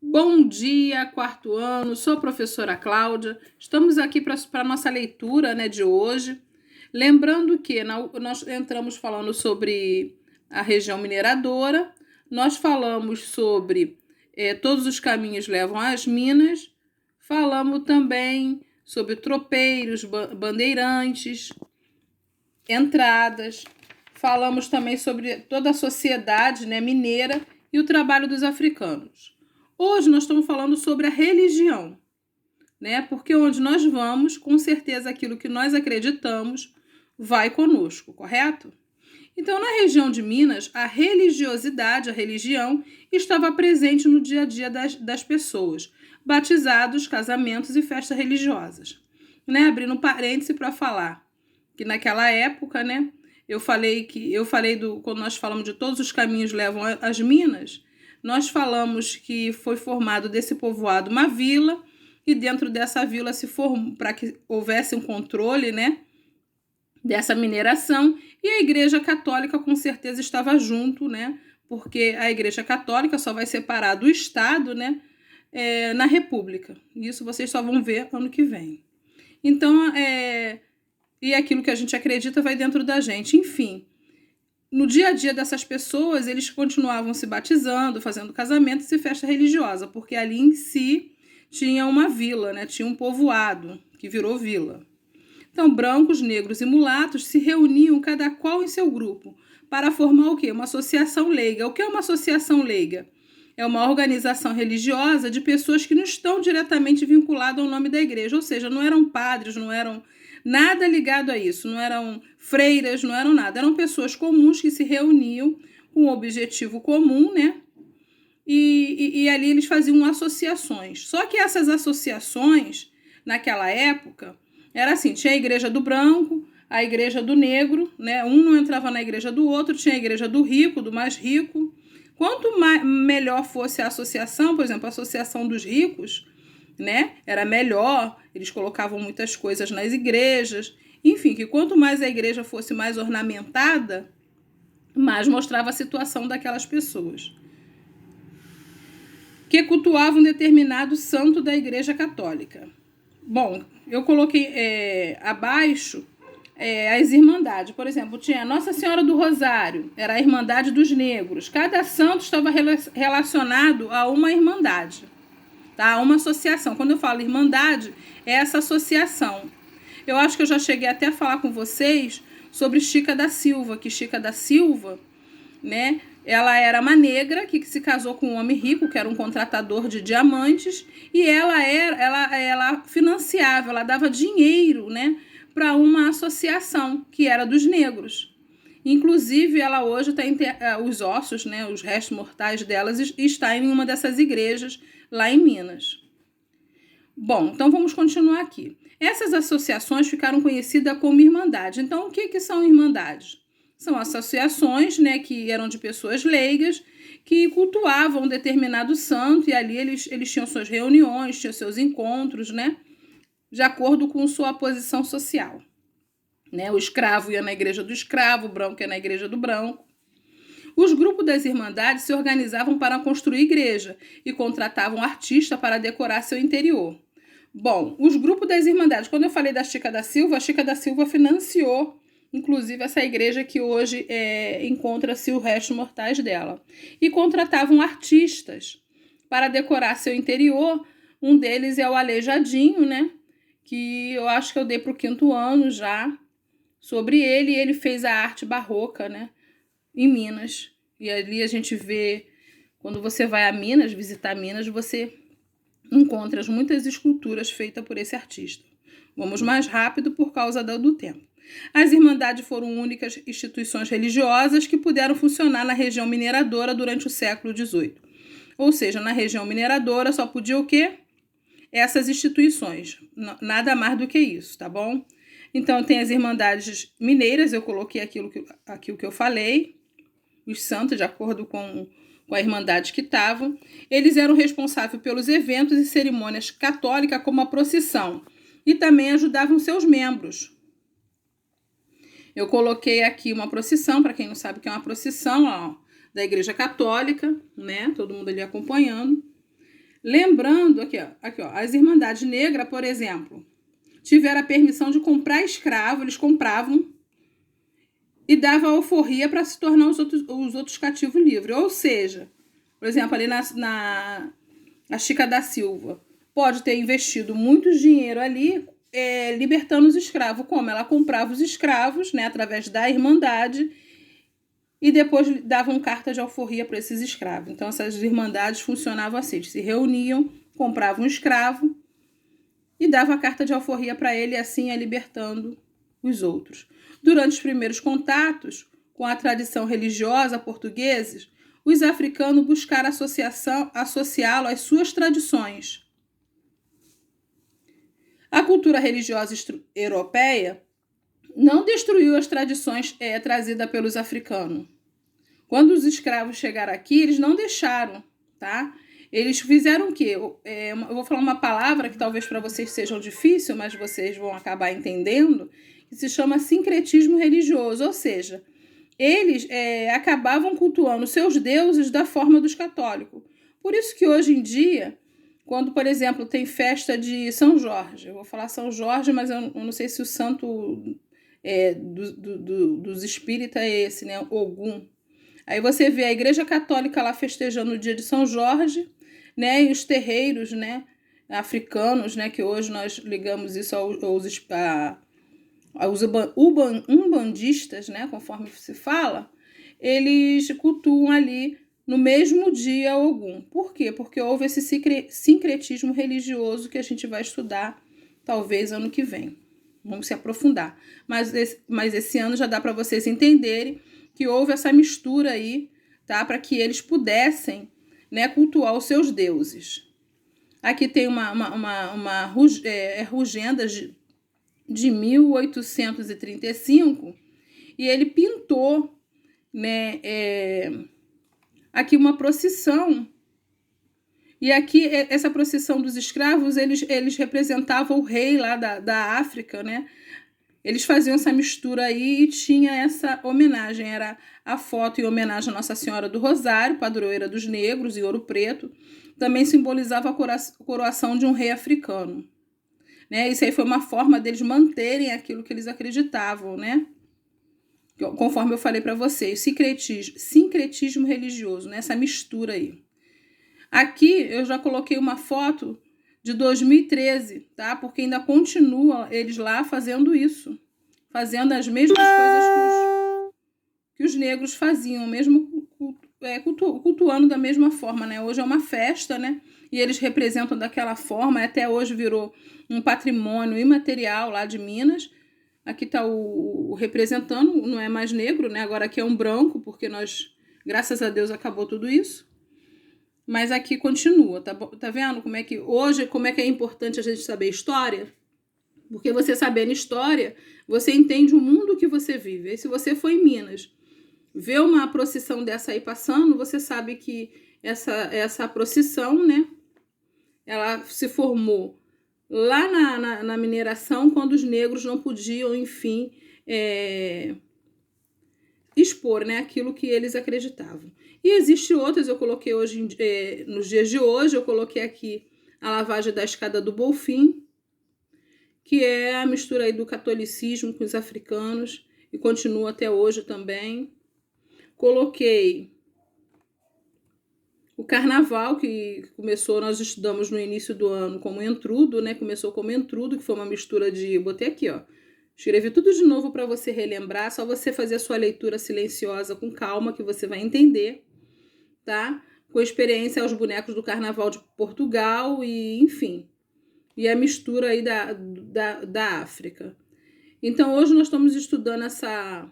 Bom dia, quarto ano, sou a professora Cláudia. Estamos aqui para a nossa leitura, né, de hoje. Lembrando que nós entramos falando sobre a região mineradora, nós falamos sobre todos os caminhos levam às minas, falamos também sobre tropeiros, bandeirantes, entradas, falamos também sobre toda a sociedade, né, mineira e o trabalho dos africanos. Hoje nós estamos falando sobre a religião, né? Porque onde nós vamos, com certeza aquilo que nós acreditamos vai conosco, correto? Então, na região de Minas, a religiosidade, a religião, estava presente no dia a dia das pessoas, batizados, casamentos e festas religiosas. Né? Abrindo um parêntese para falar que naquela época, né, eu falei quando nós falamos de todos os caminhos levam às Minas, nós falamos que foi formado desse povoado uma vila, e dentro dessa vila se formou para que houvesse um controle, né, dessa mineração, e a Igreja Católica com certeza estava junto, né, porque a Igreja Católica só vai separar do Estado, né, na República. Isso vocês só vão ver ano que vem. Então, e aquilo que a gente acredita vai dentro da gente. Enfim, no dia a dia dessas pessoas, eles continuavam se batizando, fazendo casamentos e festa religiosa, porque ali em si tinha uma vila, né? Tinha um povoado que virou vila. Então, brancos, negros e mulatos se reuniam cada qual em seu grupo para formar o quê? Uma associação leiga. O que é uma associação leiga? É uma organização religiosa de pessoas que não estão diretamente vinculadas ao nome da igreja, ou seja, não eram padres, não eram nada ligado a isso, não eram freiras, não eram nada, eram pessoas comuns que se reuniam com um objetivo comum, né? E ali eles faziam associações. Só que essas associações, naquela época, era assim, tinha a igreja do branco, a igreja do negro, né? Um não entrava na igreja do outro, tinha a igreja do rico, do mais rico. Quanto melhor fosse a associação, por exemplo, a associação dos ricos, né? Era melhor, eles colocavam muitas coisas nas igrejas. Enfim, que quanto mais a igreja fosse mais ornamentada, mais mostrava a situação daquelas pessoas que cultuavam um determinado santo da Igreja Católica. Bom, eu coloquei abaixo as irmandades. Por exemplo, tinha Nossa Senhora do Rosário, era a Irmandade dos Negros. Cada santo estava relacionado a uma irmandade, tá? A uma associação. Quando eu falo irmandade, é essa associação. Eu acho que eu já cheguei até a falar com vocês sobre Chica da Silva, que Chica da Silva, né, ela era uma negra que se casou com um homem rico, que era um contratador de diamantes, e ela financiava, ela dava dinheiro, né, para uma associação que era dos negros. Inclusive, ela hoje tem os ossos, né, os restos mortais delas, está em uma dessas igrejas lá em Minas. Bom, então vamos continuar aqui. Essas associações ficaram conhecidas como irmandade. Então, o que são irmandades? São associações, né, que eram de pessoas leigas, que cultuavam um determinado santo, e ali eles tinham suas reuniões, tinham seus encontros, né, de acordo com sua posição social. Né? O escravo ia na igreja do escravo, o branco ia na igreja do branco. Os grupos das irmandades se organizavam para construir igreja e contratavam artistas para decorar seu interior. Bom, os grupos das irmandades, quando eu falei da Chica da Silva, a Chica da Silva financiou inclusive essa igreja que hoje encontra-se os restos mortais dela. E contratavam artistas para decorar seu interior. Um deles é o Aleijadinho, né? Que eu acho que eu dei para o 5º ano já sobre ele. E ele fez a arte barroca, né? Em Minas. E ali a gente vê, quando você vai a Minas, visitar Minas, você encontra muitas esculturas feitas por esse artista. Vamos mais rápido por causa do tempo. As irmandades foram únicas instituições religiosas que puderam funcionar na região mineradora durante o século XVIII. Ou seja, na região mineradora só podia o quê? Essas instituições. Nada mais do que isso, tá bom? Então, tem as irmandades mineiras, eu coloquei aquilo que eu falei, os santos, de acordo com a irmandade que estavam. Eles eram responsáveis pelos eventos e cerimônias católicas, como a procissão, e também ajudavam seus membros. Eu coloquei aqui uma procissão, para quem não sabe o que é uma procissão, ó, da Igreja Católica, né? Todo mundo ali acompanhando. Lembrando, aqui, ó, as Irmandades Negras, por exemplo, tiveram a permissão de comprar escravo, eles compravam e davam alforria para se tornar os outros cativos livres. Ou seja, por exemplo, ali a Chica da Silva pode ter investido muito dinheiro ali, libertando os escravos. Como? Ela comprava os escravos, né, através da Irmandade, e depois davam carta de alforria para esses escravos. Então, essas irmandades funcionavam assim: eles se reuniam, compravam um escravo e davam a carta de alforria para ele, e assim ia libertando os outros. Durante os primeiros contatos com a tradição religiosa portuguesa, os africanos buscaram associá-lo às suas tradições. A cultura religiosa europeia não destruiu as tradições trazidas pelos africanos. Quando os escravos chegaram aqui, eles não deixaram, tá? Eles fizeram o quê? Eu vou falar uma palavra que talvez para vocês seja difícil, mas vocês vão acabar entendendo, que se chama sincretismo religioso, ou seja, eles acabavam cultuando seus deuses da forma dos católicos. Por isso que hoje em dia, quando, por exemplo, tem festa de São Jorge, eu vou falar São Jorge, mas eu não sei se o santo dos espíritas é esse, né? Ogum. Aí você vê a Igreja Católica lá festejando o dia de São Jorge, né? E os terreiros, né, africanos, né, que hoje nós ligamos isso aos umbandistas, né, conforme se fala, eles cultuam ali no mesmo dia Ogum. Por quê? Porque houve esse sincretismo religioso que a gente vai estudar talvez ano que vem. Vamos se aprofundar. Mas esse ano já dá para vocês entenderem que houve essa mistura aí, tá? Para que eles pudessem, né, cultuar os seus deuses. Aqui tem uma rugenda de 1835 e ele pintou, né, aqui uma procissão. E aqui, essa procissão dos escravos, eles representavam o rei lá da África, né? Eles faziam essa mistura aí e tinha essa homenagem. Era a foto em homenagem à Nossa Senhora do Rosário, padroeira dos negros, em ouro preto. Também simbolizava a coroação de um rei africano, né? Isso aí foi uma forma deles manterem aquilo que eles acreditavam, né? Conforme eu falei para vocês, sincretismo religioso, né? Essa mistura aí. Aqui eu já coloquei uma foto de 2013, tá? Porque ainda continua eles lá fazendo isso, fazendo as mesmas coisas que os negros faziam, mesmo cultuando da mesma forma, né? Hoje é uma festa, né? E eles representam daquela forma, até hoje virou um patrimônio imaterial lá de Minas. Aqui está o representando, não é mais negro, né? Agora aqui é um branco, porque nós, graças a Deus, acabou tudo isso. Mas aqui continua, tá vendo como é que é importante a gente saber história? Porque você sabendo história, você entende o mundo que você vive. E se você for em Minas, vê uma procissão dessa aí passando, você sabe que essa procissão, né, ela se formou lá na mineração, quando os negros não podiam, enfim, expor, né, aquilo que eles acreditavam. E existem outras, eu coloquei hoje, nos dias de hoje, eu coloquei aqui a lavagem da escada do Bonfim, que é a mistura aí do catolicismo com os africanos, e continua até hoje também. Coloquei o carnaval, que começou, nós estudamos no início do ano como entrudo, né? Começou como entrudo, que foi uma mistura de... Botei aqui, ó. Escrevi tudo de novo para você relembrar, só você fazer a sua leitura silenciosa com calma, que você vai entender, tá? Com experiência aos bonecos do Carnaval de Portugal e, enfim, e a mistura aí da África. Então, hoje nós estamos estudando essa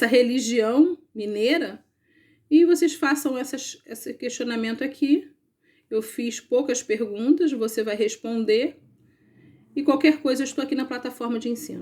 religião mineira e vocês façam esse questionamento aqui. Eu fiz poucas perguntas, você vai responder. E qualquer coisa, eu estou aqui na plataforma de ensino.